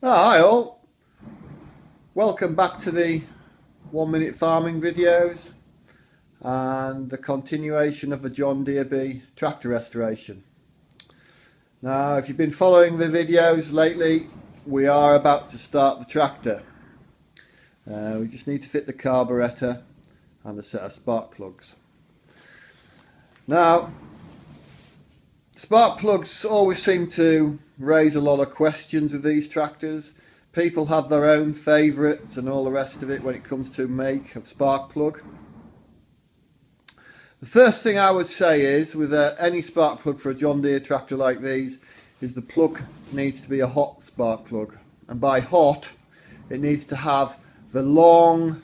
Hi all, welcome back to the 1 minute farming videos and the continuation of the John Deere B tractor restoration. Now if you've been following the videos lately, we are about to start the tractor. We just need to fit the carburettor and a set of spark plugs. Now spark plugs always seem to raise a lot of questions with these tractors. People have their own favourites and all the rest of it when it comes to make of spark plug. The first thing I would say is with any spark plug for a John Deere tractor like these is the plug needs to be a hot spark plug, and by hot it needs to have the long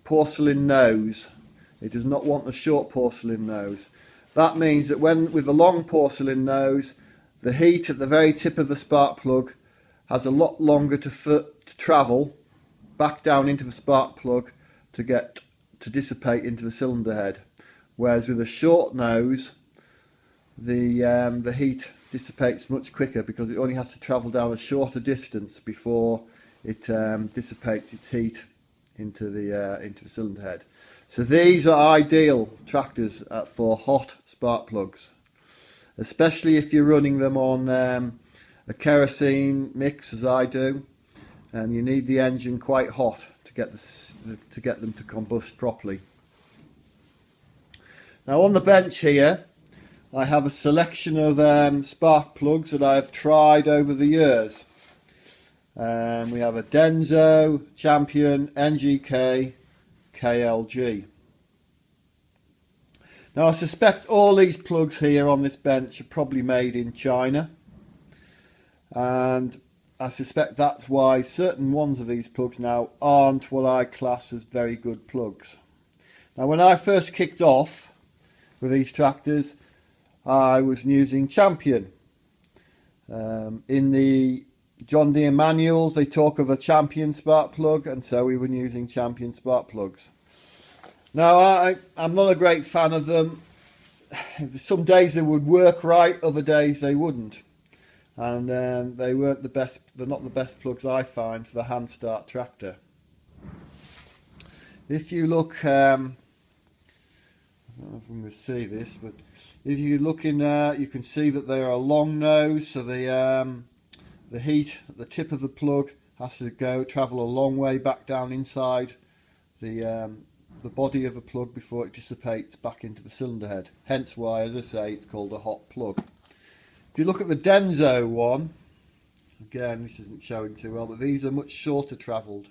porcelain nose. It does not want the short porcelain nose. That means that with the long porcelain nose, the heat at the very tip of the spark plug has a lot longer to travel back down into the spark plug to dissipate into the cylinder head. Whereas with a short nose, the heat dissipates much quicker because it only has to travel down a shorter distance before it dissipates its heat into the cylinder head. So these are ideal tractors for hot spark plugs, especially if you're running them on a kerosene mix as I do, and you need the engine quite hot to get them to combust properly. Now on the bench here I have a selection of spark plugs that I have tried over the years. We have a Denso, Champion, NGK, KLG. Now I suspect all these plugs here on this bench are probably made in China, and I suspect that's why certain ones of these plugs now aren't what I class as very good plugs. Now when I first kicked off with these tractors I was using Champion. In the John Deere manuals they talk of a Champion spark plug, and so we were using Champion spark plugs. Now I'm not a great fan of them. Some days they would work right, other days they wouldn't, and they weren't the best. They're not the best plugs I find for the hand start tractor. If you look, I don't know if we can see this, but if you look in there, you can see that they are a long nose, so the heat at the tip of the plug has to travel a long way back down inside the body of a plug before it dissipates back into the cylinder head. Hence why, as I say, it's called a hot plug. If you look at the Denso one, again this isn't showing too well, but these are much shorter travelled,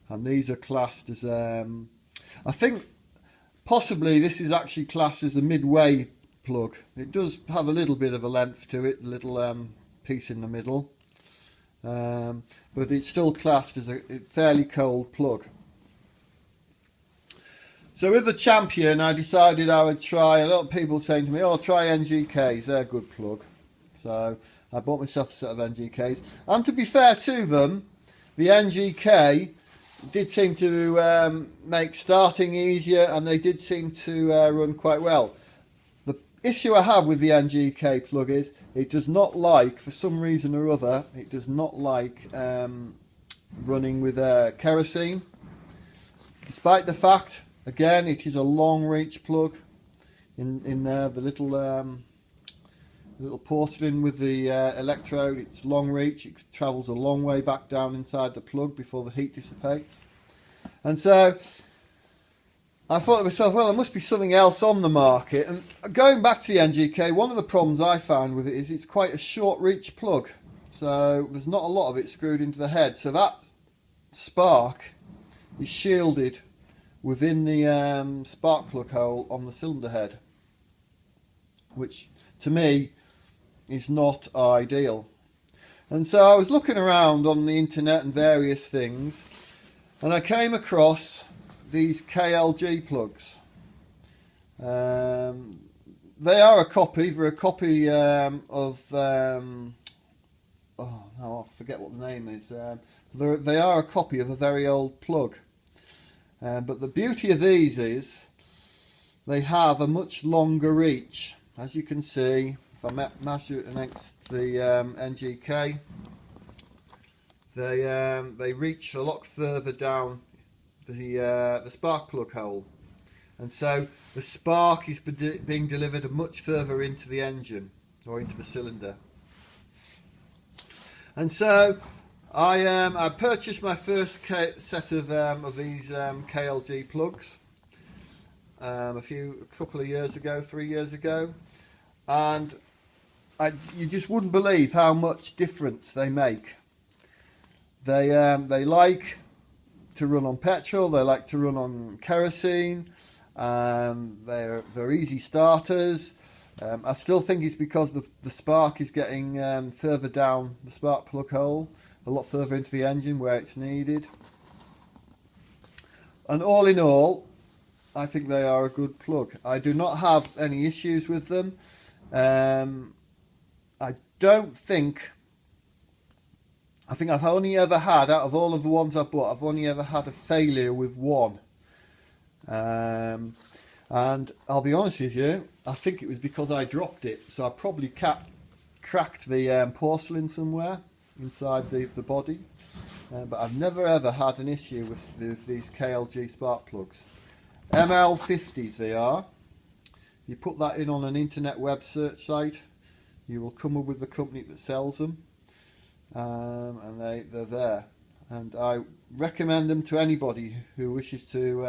and these are classed as I think possibly this is actually classed as a midway plug. It does have a little bit of a length to it, a little piece in the middle, but it's still classed as a fairly cold plug. So with the Champion I decided I would try, a lot of people saying to me, oh try NGKs, they're a good plug. So I bought myself a set of NGKs, and to be fair to them, the NGK did seem to make starting easier, and they did seem to run quite well. The issue I have with the NGK plug is it does not like, for some reason or other, it does not like running with kerosene, despite the fact, again, it is a long reach plug. In the little porcelain with the electrode, it's long reach. It travels a long way back down inside the plug before the heat dissipates. And so I thought to myself, well, there must be something else on the market. And going back to the NGK, one of the problems I found with it is it's quite a short reach plug. So there's not a lot of it screwed into the head. So that spark is shielded within the spark plug hole on the cylinder head, which to me is not ideal. And so I was looking around on the internet and various things, and I came across these KLG plugs. They are a copy. They're a copy of oh no, I forget what the name is. They are a copy of a very old plug. But the beauty of these is they have a much longer reach. As you can see, if I measure it against the NGK, they reach a lot further down the spark plug hole, and so the spark is being delivered much further into the engine or into the cylinder. And so I purchased my first set of these KLG plugs a couple of years ago, 3 years ago, and you just wouldn't believe how much difference they make. They like to run on petrol, they like to run on kerosene, they're easy starters. I still think it's because the spark is getting further down the spark plug hole, a lot further into the engine where it's needed. And all in all, I think they are a good plug. I do not have any issues with them. I think I've only ever had, out of all of the ones I've bought, I've only ever had a failure with one. And I'll be honest with you, I think it was because I dropped it. So I probably cracked the porcelain somewhere inside the body. But I've never ever had an issue with these KLG spark plugs. ML50s they are. You put that in on an internet web search site, you will come up with the company that sells them. And they're there, and I recommend them to anybody who wishes to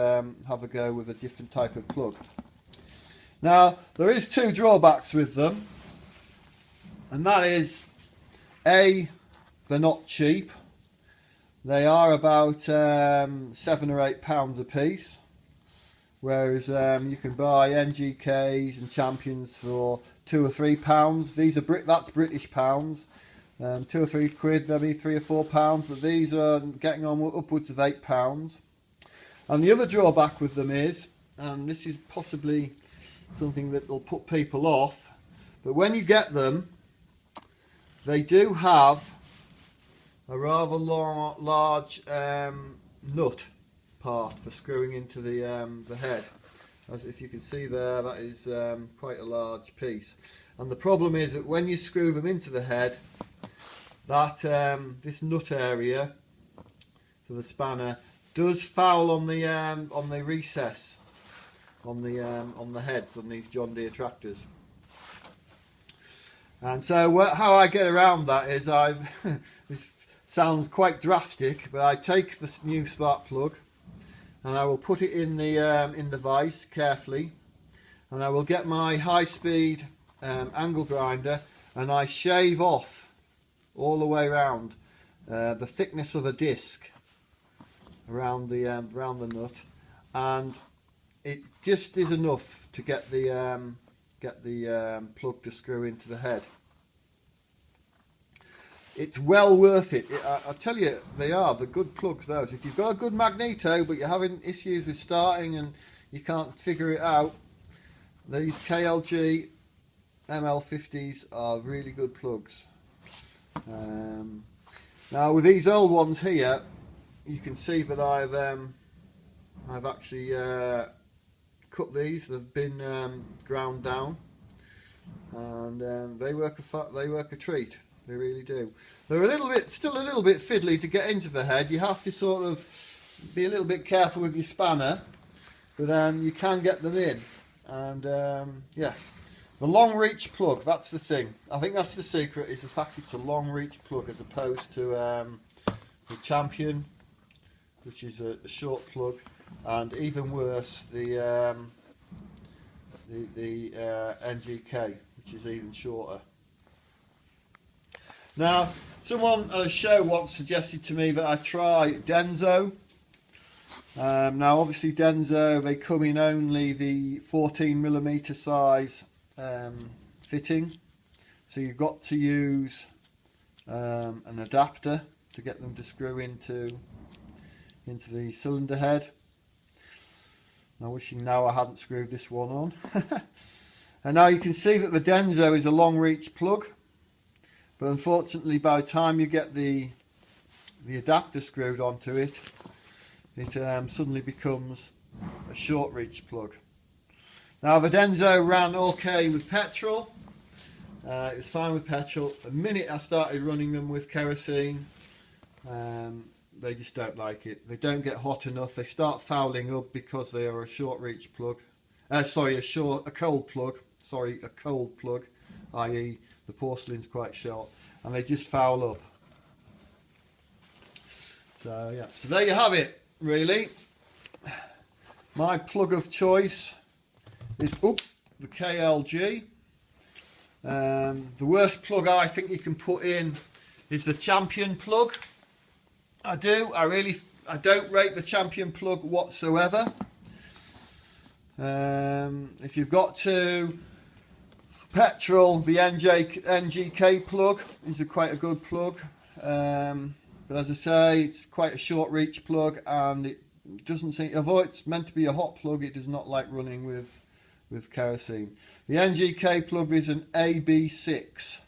have a go with a different type of plug. Now there is two drawbacks with them, and that is A, they're not cheap. They are about £7 or £8 a piece, whereas you can buy NGKs and Champions for £2 or £3. These are that's British pounds. 2 or 3 quid, maybe £3 or £4, but these are getting on upwards of £8. And the other drawback with them is, and this is possibly something that will put people off, but when you get them, they do have a rather large nut part for screwing into the head. As if you can see there, that is quite a large piece. And the problem is that when you screw them into the head, that this nut area for the spanner does foul on the recess on the heads on these John Deere tractors. And so how I get around that is this sounds quite drastic, but I take this new spark plug and I will put it in the vise carefully, and I will get my high-speed angle grinder and I shave off all the way around the thickness of a disc around the nut, and it just is enough to get the plug to screw into the head. It's well worth it. I tell you, they're good plugs, those. If you've got a good magneto but you're having issues with starting and you can't figure it out, these KLG ML50s are really good plugs. Now with these old ones here, you can see that I've actually cut these. They've been ground down, and they work a treat. They really do. They're still a little bit fiddly to get into the head. You have to sort of be a little bit careful with your spanner, but you can get them in. And yeah. The long reach plug, that's the thing. I think that's the secret, is the fact it's a long reach plug as opposed to the Champion, which is a short plug, and even worse, the NGK, which is even shorter. Now, someone at a show once suggested to me that I try Denso. Now obviously Denso, they come in only the 14mm size fitting, so you've got to use an adapter to get them to screw into the cylinder head. I'm wishing now I hadn't screwed this one on. And now you can see that the Denso is a long reach plug, but unfortunately by the time you get the adapter screwed onto it, it suddenly becomes a short reach plug. Now the Denso ran okay with petrol. It was fine with petrol. The minute I started running them with kerosene, They just don't like it. They don't get hot enough. They start fouling up because they are a short reach plug. Sorry, a cold plug. Sorry, a cold plug, i.e. the porcelain's quite short, and they just foul up. So yeah, so there you have it. Really, my plug of choice is the KLG. The worst plug I think you can put in is the Champion plug. I don't rate the Champion plug whatsoever. If you've got to petrol, the NGK plug is quite a good plug. But as I say, it's quite a short reach plug, and it doesn't seem, although it's meant to be a hot plug, it does not like running with kerosene. The NGK plug is an AB6.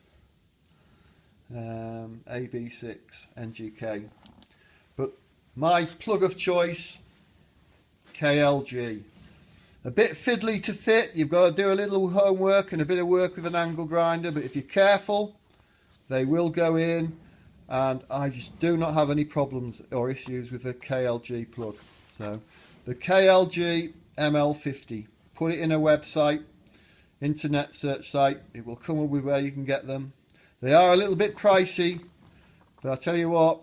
AB6 NGK. But my plug of choice, KLG. A bit fiddly to fit. You've got to do a little homework and a bit of work with an angle grinder, but if you're careful, they will go in, and I just do not have any problems or issues with the KLG plug. So the KLG ML50, put it in a website, internet search site, it will come up with where you can get them. They are a little bit pricey, but I'll tell you what,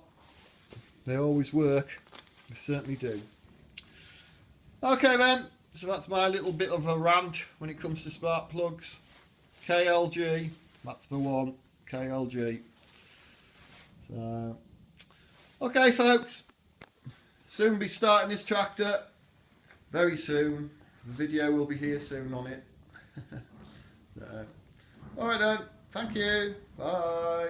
they always work. They certainly do. Okay then, so that's my little bit of a rant when it comes to spark plugs. KLG, that's the one, KLG. So, okay folks, soon be starting this tractor, very soon. The video will be here soon on it. So, alright then, thank you, bye.